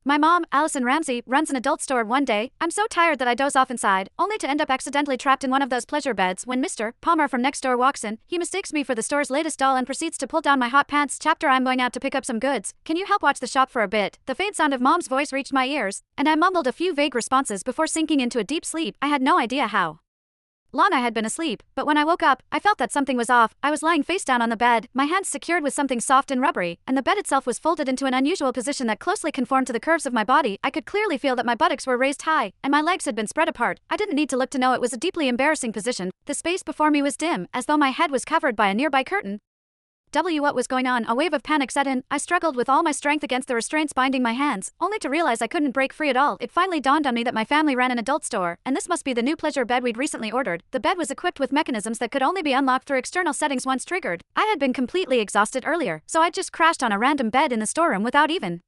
My mom, Allison Ramsey, runs an adult store one day. I'm so tired that I doze off inside, only to end up accidentally trapped in one of those pleasure beds when Mr. Palmer from next door walks in. He mistakes me for the store's latest doll and proceeds to pull down my hot pants. Chapter: I'm going out to pick up some goods. Can you help watch the shop for a bit? The faint sound of Mom's voice reached my ears, and I mumbled a few vague responses before sinking into a deep sleep. I had no idea how long I had been asleep, but when I woke up, I felt that something was off. I was lying face down on the bed, my hands secured with something soft and rubbery, and the bed itself was folded into an unusual position that closely conformed to the curves of my body. I could clearly feel that my buttocks were raised high, and my legs had been spread apart. I didn't need to look to know it was a deeply embarrassing position. The space before me was dim, as though my head was covered by a nearby curtain. What was going on? A wave of panic set in. I struggled with all my strength against the restraints binding my hands, only to realize I couldn't break free at all. It finally dawned on me that my family ran an adult store, and this must be the new pleasure bed we'd recently ordered. The bed was equipped with mechanisms that could only be unlocked through external settings once triggered. I had been completely exhausted earlier, so I'd just crashed on a random bed in the storeroom without even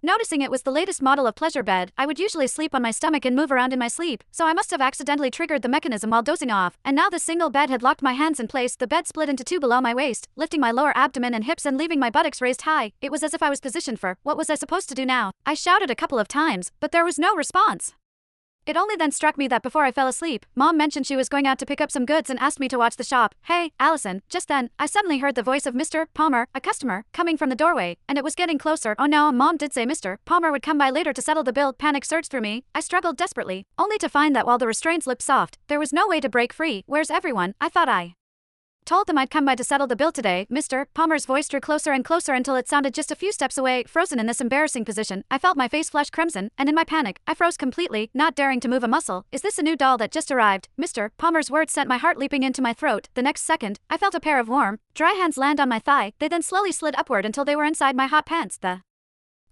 noticing it was the latest model of pleasure bed. I would usually sleep on my stomach and move around in my sleep, so I must have accidentally triggered the mechanism while dozing off, and now the single bed had locked my hands in place. The bed split into two below my waist, lifting my lower abdomen and hips and leaving my buttocks raised high. It was as if I was positioned for, what was I supposed to do now? I shouted a couple of times, but there was no response. It only then struck me that before I fell asleep, Mom mentioned she was going out to pick up some goods and asked me to watch the shop. Hey, Allison. Just then, I suddenly heard the voice of Mr. Palmer, a customer, coming from the doorway, and it was getting closer. Oh no, Mom did say Mr. Palmer would come by later to settle the bill. Panic surged through me. I struggled desperately, only to find that while the restraints looked soft, there was no way to break free. Where's everyone? I thought I told them I'd come by to settle the bill today. Mr. Palmer's voice drew closer and closer until it sounded just a few steps away. Frozen in this embarrassing position, I felt my face flush crimson, and in my panic, I froze completely, not daring to move a muscle. Is this a new doll that just arrived? Mr. Palmer's words sent my heart leaping into my throat. The next second, I felt a pair of warm, dry hands land on my thigh. They then slowly slid upward until they were inside my hot pants. The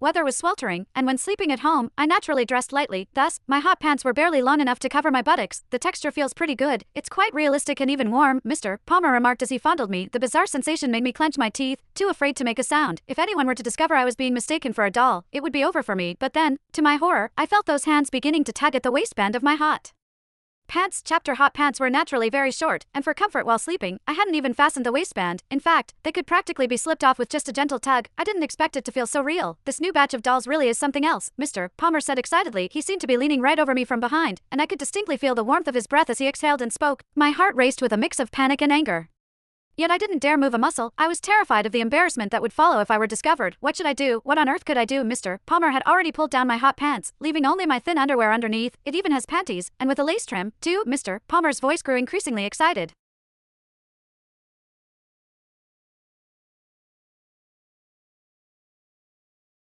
weather was sweltering, and when sleeping at home, I naturally dressed lightly. Thus, my hot pants were barely long enough to cover my buttocks. The texture feels pretty good. It's quite realistic and even warm, Mr. Palmer remarked as he fondled me. The bizarre sensation made me clench my teeth, too afraid to make a sound. If anyone were to discover I was being mistaken for a doll, it would be over for me. But then, to my horror, I felt those hands beginning to tug at the waistband of my hot pants. Chapter: hot pants were naturally very short, and for comfort while sleeping, I hadn't even fastened the waistband. In fact, they could practically be slipped off with just a gentle tug. I didn't expect it to feel so real. This new batch of dolls really is something else, Mr. Palmer said excitedly. He seemed to be leaning right over me from behind, and I could distinctly feel the warmth of his breath as he exhaled and spoke. My heart raced with a mix of panic and anger. Yet I didn't dare move a muscle. I was terrified of the embarrassment that would follow if I were discovered. What should I do? What on earth could I do? Mr. Palmer had already pulled down my hot pants, leaving only my thin underwear underneath. It even has panties, and with a lace trim, too. Mr. Palmer's voice grew increasingly excited.